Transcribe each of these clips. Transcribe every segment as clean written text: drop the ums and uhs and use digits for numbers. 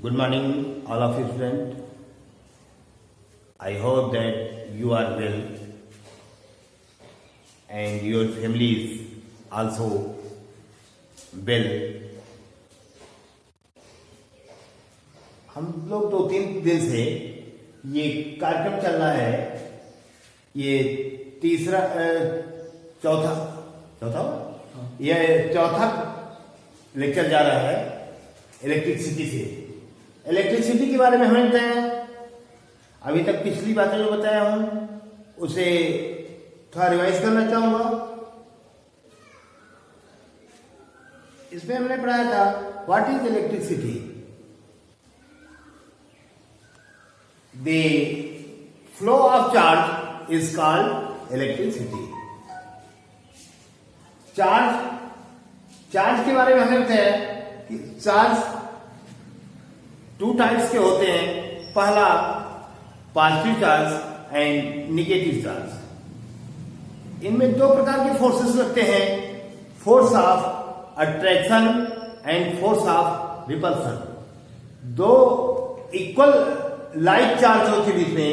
Good morning, all of you students. I hope that you are well and your families also well. हम लोग 2-3 दिन से ये कार्यक्रम चल रहा है, ये चौथा लेक्चर जा रहा है इलेक्ट्रिसिटी से। इलेक्ट्रिसिटी के बारे में हमने बताया, अभी तक पिछली बातें जो बताया हूं उसे थोड़ा रिवाइज करना चाहूंगा। इसमें हमने पढ़ाया था what is electricity. The flow of charge is called electricity. Charge के बारे में हमने बताया कि चार्ज 2 टाइप्स के होते हैं। पहला positive charge and negative charge. इनमें 2 प्रकार के फोर्सेस लगते हैं, force of attraction and force of repulsion. 2 equal like charge होते बीच में।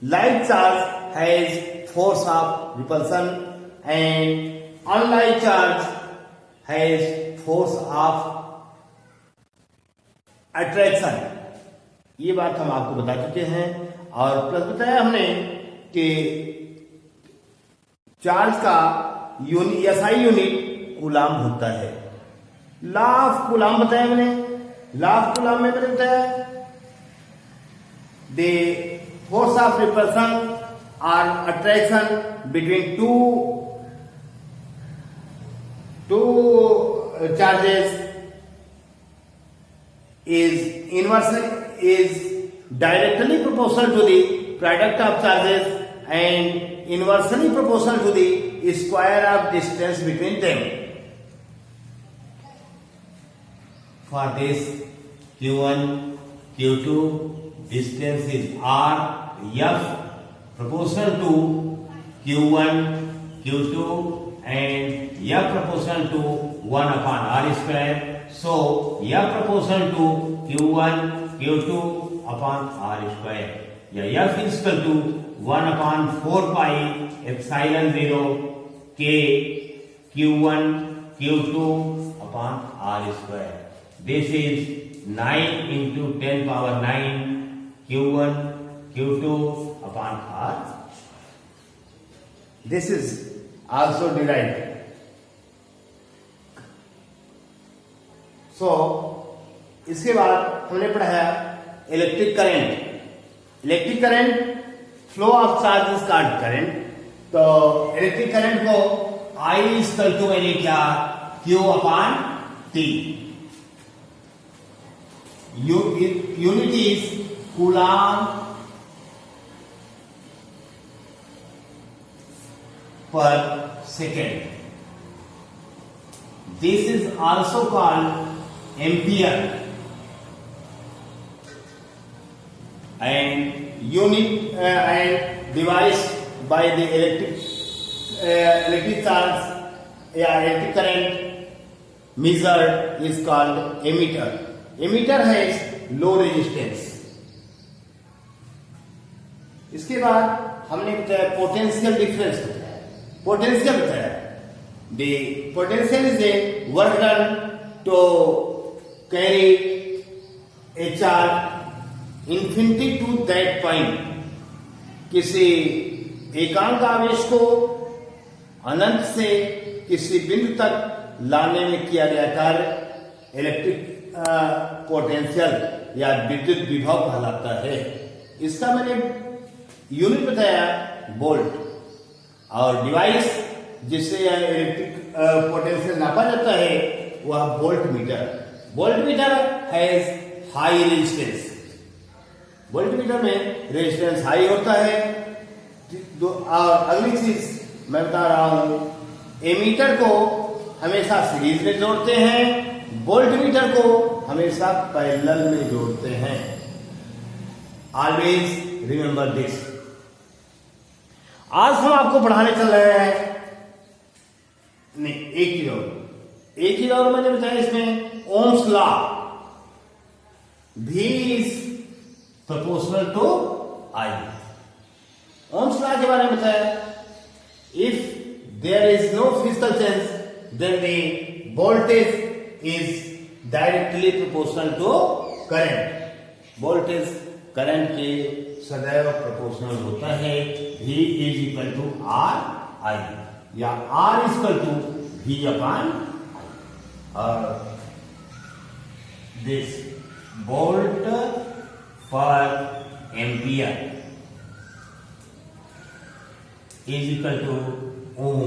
Like charge has force of repulsion and unlike charge has force of attraction. ये बात हम आपको बता चुके हैं और प्लस बताया हमने कि चार्ज का SI यूनिट कूलाम होता है। लॉ ऑफ कूलाम बताया मैंने। लॉ ऑफ कूलाम में मैंने बताया द फोर्स ऑफ रिपल्सन और attraction between two charges is directly proportional to the product of charges and inversely proportional to the square of distance between them. For this Q1, Q2 distance is R, F proportional to Q1, Q2 and F proportional to 1 upon R square. So F proportional to Q1, Q2 upon R square. या F is equal to 1 upon 4 pi epsilon 0 K Q1, Q2 upon R square. This is 9 into 10 power 9 Q1, Q2 upon R. This is also derived. इसके बाद हमने पढ़ाया electric current. Electric current flow of charge is called current. तो electric current को I is equal to मैंने क्या Q upon T। Unit is coulomb per second. This is also called ampere and unit and device by the electric charge electric current measured is called emitter. Emitter has low resistance. इसके बाद हमने बताया potential difference बताया। Potential बताया the potential is a work done to carry a charge infinity to that point. किसी एकांक आवेश को अनंत से किसी बिंदु तक लाने में किया गया कार्य इलेक्ट्रिक पोटेंशियल या विद्युत विभव कहलाता है। इसका मैंने यूनिट बताया वोल्ट, और डिवाइस जिससे इलेक्ट्रिक पोटेंशियल नापा जाता है वह volt meter. Volt meter has high resistance. Volt meter में रेजिस्टेंस हाई होता है। और अगली चीज मैं बता रहा हूं, एमीटर को हमेशा सीरीज में जोड़ते हैं, वोल्ट मीटर को हमेशा पैरेलल में जोड़ते हैं। Always remember this. आज हम आपको पढ़ाने चल रहे हैं नहीं एक ही और मैंने बताया इसमें Ohm's law. V is proportional to I. Ohm's law के बारे में बताया, if there is no physical change, then the voltage is directly proportional to current. Voltage current के सदैव प्रोपोर्शनल होता है. V is equal to R I या R is equal to V upon I. और this volt per ampere is equal to ओम.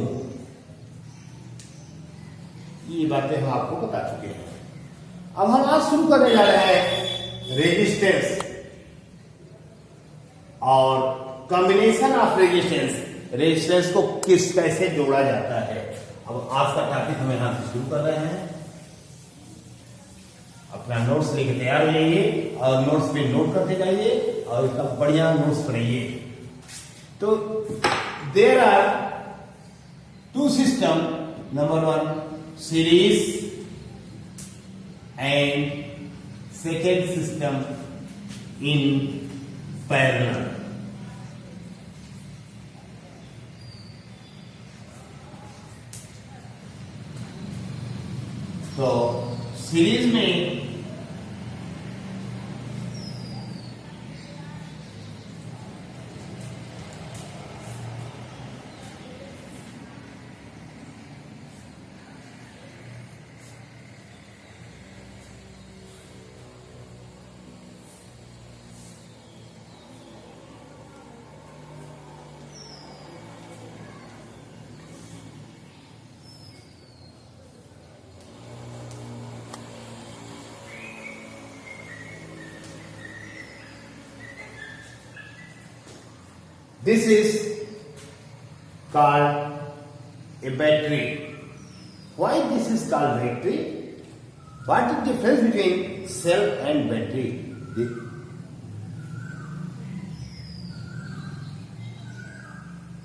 ये बातें हम आपको बता चुके हैं. अब हम आज शुरू करने जा रहे हैं रेजिस्टेंस और कॉम्बिनेशन ऑफ रेजिस्टेंस. रेजिस्टेंस को कैसे जोड़ा जाता है. अब आज का टॉपिक हम यहां से शुरू कर रहे हैं. अपना नोट्स लेके तैयार हो जाइए और नोट्स पे नोट करते जाइए और इसका बढ़िया नोट्स पढ़िए. तो there are two system. Number one, series, and second system in parallel. तो सीरीज में this is called a battery. Why this is called battery? What is the difference between cell and battery?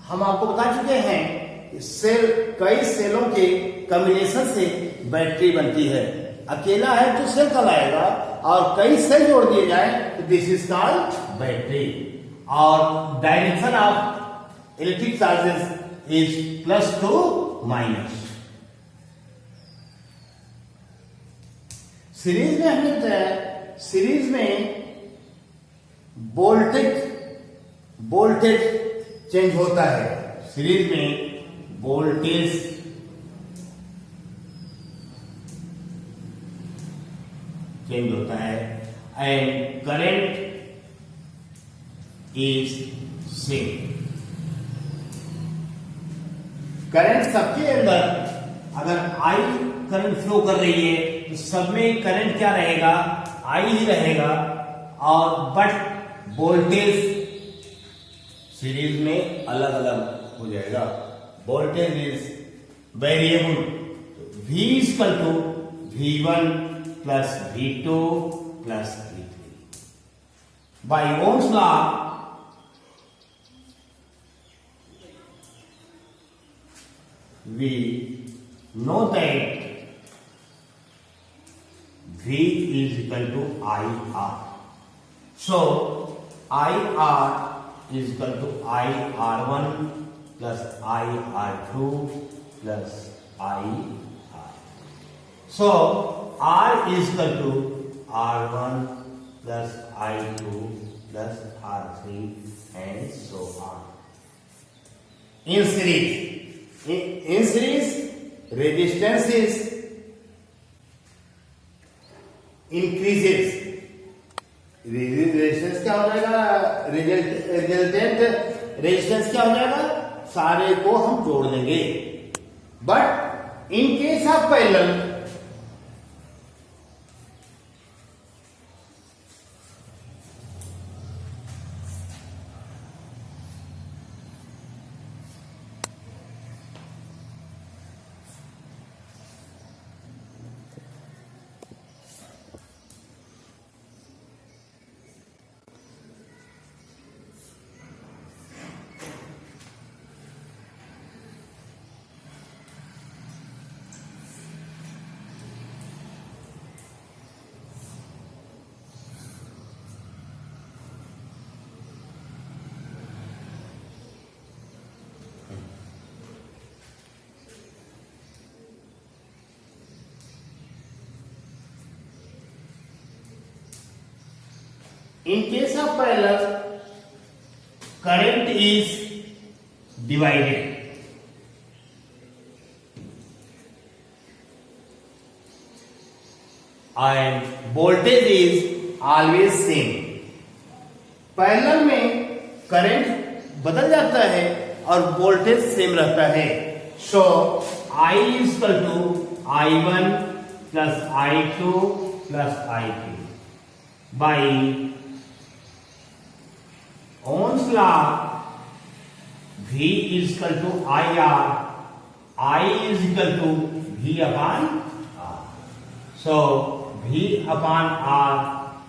हम आपको बता चुके हैं कि cell, कई सेलों के कॉम्बिनेशन से बैटरी बनती है. अकेला है तो सेल कहलाएगा और कई सेल जोड़ दिए जाए तो दिस इज कॉल्ड बैटरी. और direction of electric charges is plus two minus. Series में हमने बताया, सीरीज में वोल्टेज चेंज होता है. सीरीज में वोल्टेज चेंज होता है and current is same. Current सबके अंदर अगर आई करंट फ्लो कर रही है तो सब में करंट क्या रहेगा, आई ही रहेगा. और बट वोल्टेज सीरीज में अलग अलग हो जाएगा. Voltage is variable. V is equal to V1 plus V2 plus V3. By ohm's law we know that V is equal to IR. So IR is equal to IR1 plus IR2 plus IR. So R is equal to R1 plus I2 plus R3 and so on. In series, resistance is increases. Resistance क्या हो जाएगा, resultant resistance क्या हो जाएगा, सारे को हम जोड़ देंगे. But in case of parallel In case of parallel, current is divided. And voltage is always same. Parallel में करंट बदल जाता है और वोल्टेज सेम रहता है. सो I is equal to I1 plus I2 plus I3 by Ohm's law. V is equal to IR. I is equal to V upon R. So V upon R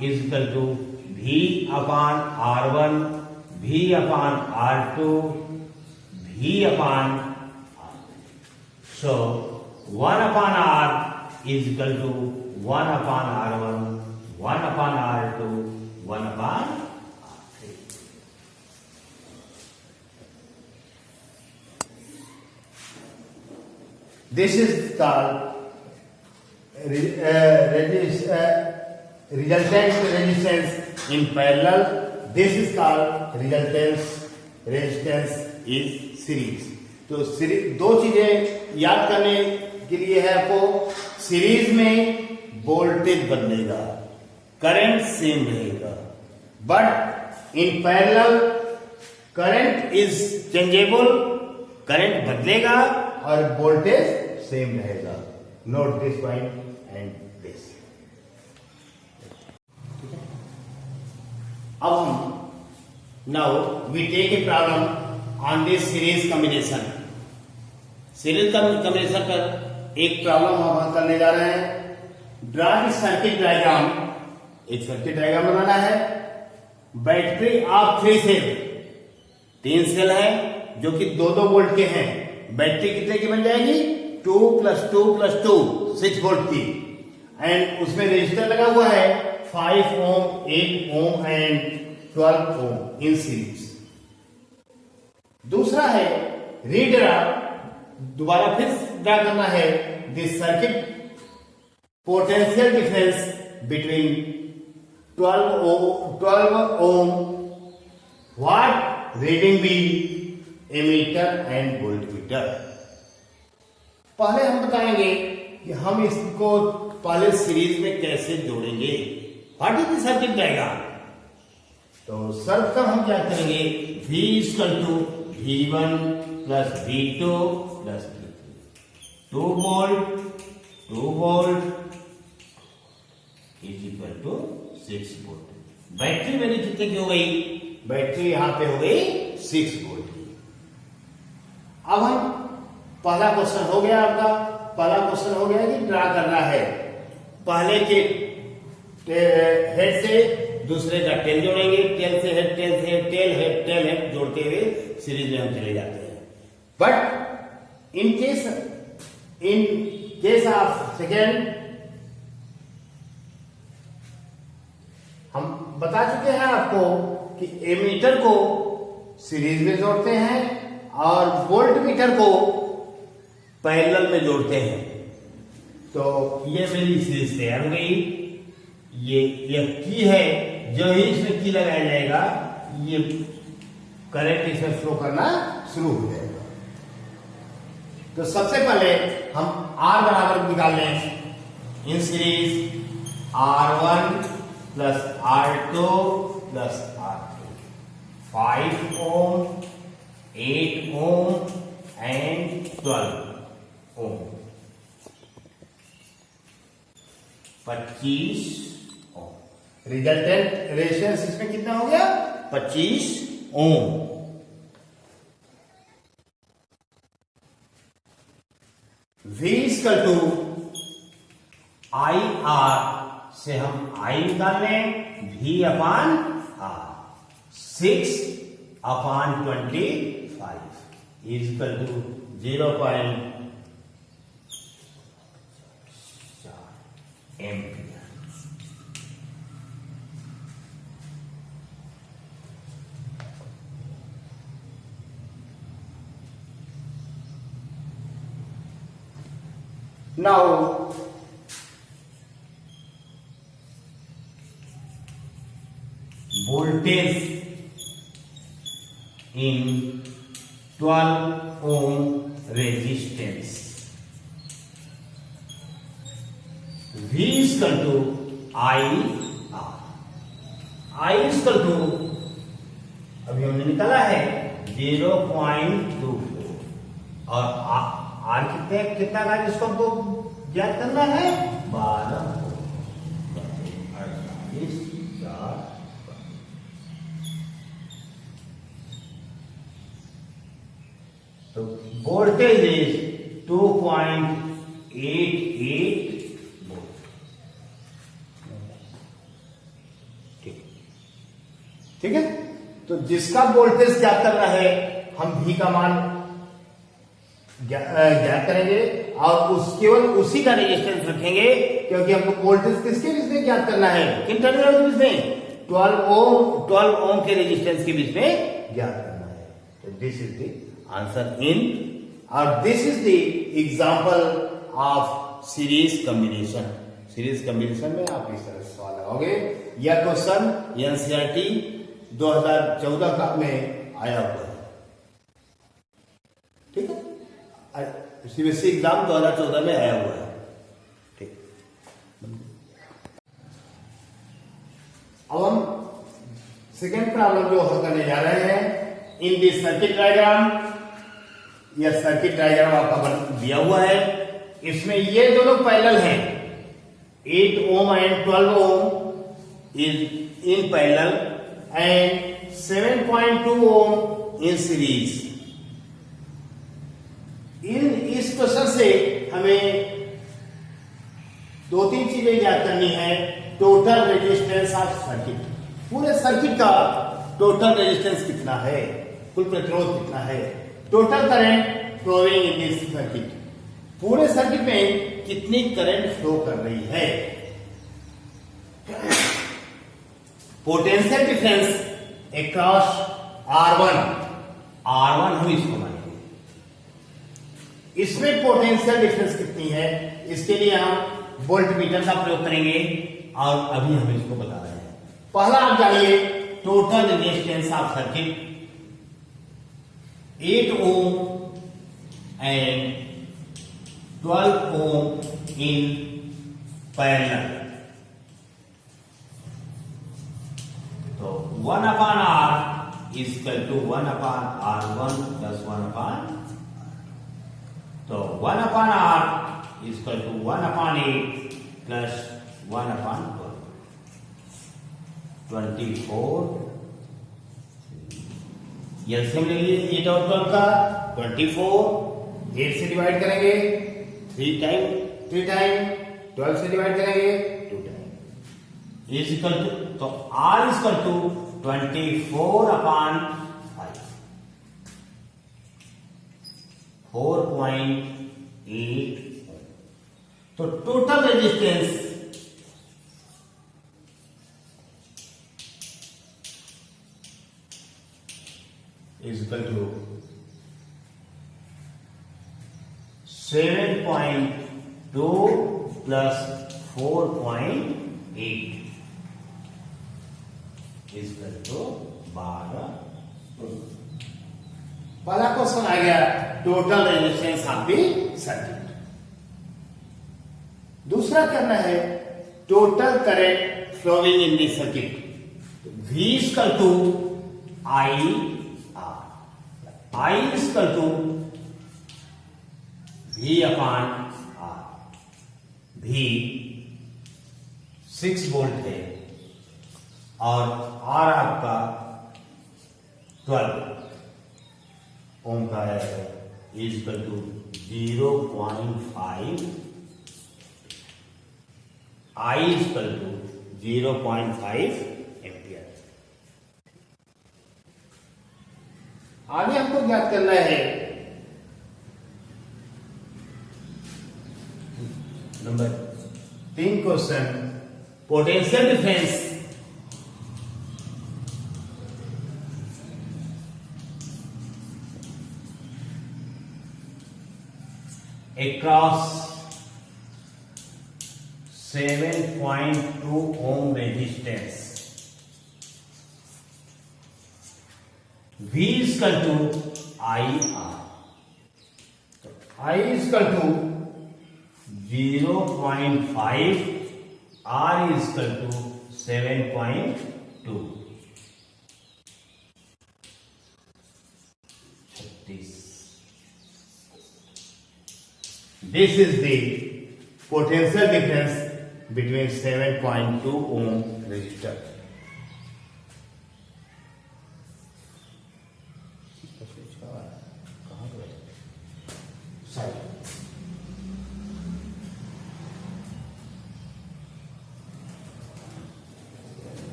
is equal to V upon R1, V upon R2, V upon R3. So 1 upon R is equal to 1 upon R1, 1 upon R2, 1 upon R3. This is called resultant resistance in parallel. This is called resultance resistance in series. तो दो चीजें याद करने के लिए है आपको. Series में वोल्टेज बदलेगा, करंट सेम रहेगा, but in parallel current is changeable, current बदलेगा और वोल्टेज सेम रहेगा. Note this point and this. अब हम now we take a problem on this series combination. Series combination पर एक प्रॉब्लम हम करने जा रहे हैं. Draw the circuit diagram. एक सर्किट डायग्राम बनाना है. बैटरी ऑफ 3 सेल, 3 सेल है जो कि 2-2 वोल्ट के हैं. बैटरी कितने की बन जाएगी? 2 + 2 + 2 6 वोल्ट की. एंड उसमें रेजिस्टर लगा हुआ है 5 ओम, 8 ohm and 12 Om in series. दूसरा है रीड्रा. दोबारा फिर ड्रा करना है this circuit potential difference between 12 ohm. What reading be ammeter and voltmeter. पहले हम बताएंगे कि हम इसको पहले सीरीज में कैसे जोड़ेंगे. What is the circuit diagram. तो सर्वप्रथम हम क्या करेंगे? V = V1 plus V2 plus V3. 2 volt is equal to 6 volt. Battery मेरी कितने की हो गई? बैटरी यहां पे हो गई 6 वोल्ट की. अब हम पहला क्वेश्चन हो गया आपका. पहला क्वेश्चन हो गया कि ड्रा करना है. पहले के हेड से दूसरे का टेल जोड़ेंगे, टेल से हेड, टेल से हेड, टेल हेड जोड़ते हुए सीरीज में हम चले जाते हैं. But in case of second हम बता चुके हैं आपको कि एमीटर को सीरीज में जोड़ते हैं और वोल्ट मीटर को पैरेलल में जोड़ते हैं. तो ये मेरी सीरीज तैयार हो गई. ये की है, जो ही इसमें की लगाया जाएगा ये करंट इसमें फ्लो करना शुरू हो जाएगा. तो सबसे पहले हम R बराबर निकाल लें. In series R1 plus R2 plus R3. 5 ohm, 8 ohm and 12 ohm. 25 ohm. Resultant resistance इसमें कितना हो गया? 25 ओम. V = IR से हम I निकाल लें. V upon R. 6 upon 25 is equal to 0.4 ampere. Now voltage in 12 ohm resistance. V is equal to I R. I is equal to अभी हमने निकाला है 0.24 और R कितना का जिसको हमको ज्ञात करना है 12 तो वोल्टेज इज 2.88 वोल्ट। ठीक है, तो जिसका वोल्टेज ज्ञात करना है हम V का मान ज्ञात करेंगे और केवल उसी का रेजिस्टेंस रखेंगे, क्योंकि हमको वोल्टेज किसके बीच में ज्ञात करना है, किन टर्मिनल के बीच में, 12 ओम के रेजिस्टेंस के बीच में ज्ञात करना है। तो this is the answer in, और this is the example of series combination. Series combination में आप इस तरह से सवाल लगाओगे। यह क्वेश्चन एनसीईआरटी 2014 का में आया हुआ है। ठीक है, सीबीएसई एग्जाम 2014 में आया हुआ है। ठीक, अब हम सेकेंड प्रॉब्लम जो हल करने जा रहे हैं, इन दिस सर्किट डायग्राम, यह सर्किट डायग्राम आपका दिया हुआ है। इसमें ये दोनों पैरेलल हैं, 8 ohm and 12 ohm is in parallel and 7.2 ohm in series. इस क्वेश्चन से हमें दो तीन चीजें ज्ञात करनी है। टोटल रेजिस्टेंस ऑफ सर्किट, पूरे सर्किट का टोटल रेजिस्टेंस कितना है, कुल प्रतिरोध कितना है, total current flowing in this circuit, पूरे सर्किट में कितनी करंट फ्लो कर रही है। पोटेंशियल डिफरेंस अक्रॉस R1 हम इसको मानेंगे। इसमें पोटेंशियल डिफरेंस कितनी है, इसके लिए हम वोल्टमीटर का प्रयोग करेंगे और अभी हम इसको बता रहे हैं। पहला आप जानिए total resistance of circuit 8 ohm and 12 ohm in parallel. तो 1 upon R is equal to 1 upon R1 plus 1 upon, तो 1 upon R is equal to 1 upon 8 plus 1 upon 12, 24। LCM ले लीजिए 8 और 12 का, 24, 8 से डिवाइड करेंगे 3 टाइम, 12 से डिवाइड करेंगे 2 टाइम, इज इक्वल टू, तो R is equal to 24 upon 5, 4.8। तो total resistance is equal to 7.2 plus 4.8 is equal to 12। पहला क्वेश्चन आ गया total resistance of the circuit. दूसरा करना है total current flowing in the circuit. V is equal to I is equal to V upon R। V 6 volt है और R आपका 12 ohm का है, is equal to 0.5, I is equal to 0.5 ampere. आगे हमको ज्ञात करना है number 3 question, potential difference across 7.2 ohm resistance V is equal to IR. I is equal to 0.5, R is equal to 7.2. 36. This is the potential difference between 7.2 ohm resistor.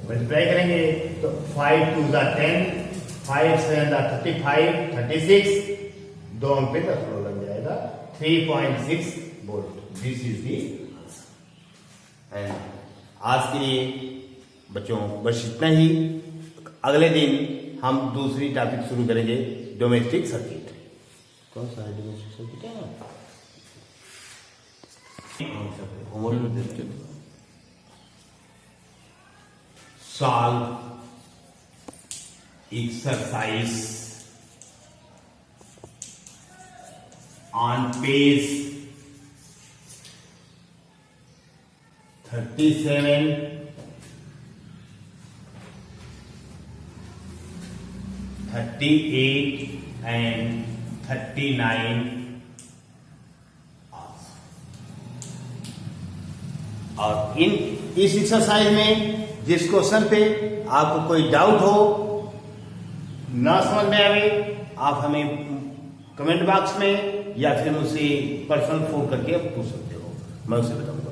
Multiply करेंगे तो 5 to the 10, 5 7 the 35, 36, 2 अंक पे 10 लग जाएगा 3.6 volt. This is the answer. And आज के लिए बच्चों बस इतना ही. अगले दिन हम दूसरी टॉपिक शुरू करेंगे, डोमेस्टिक सर्किट. कौन सा है domestic circuit? Solve exercise on page 37, 38 and 39. और इस एक्सरसाइज में जिस क्वेश्चन पे आपको कोई डाउट हो, ना समझ में आवे, आप हमें कमेंट बॉक्स में या फिर मुझसे पर्सनल फोन करके पूछ सकते हो, मैं उसे बताऊंगा.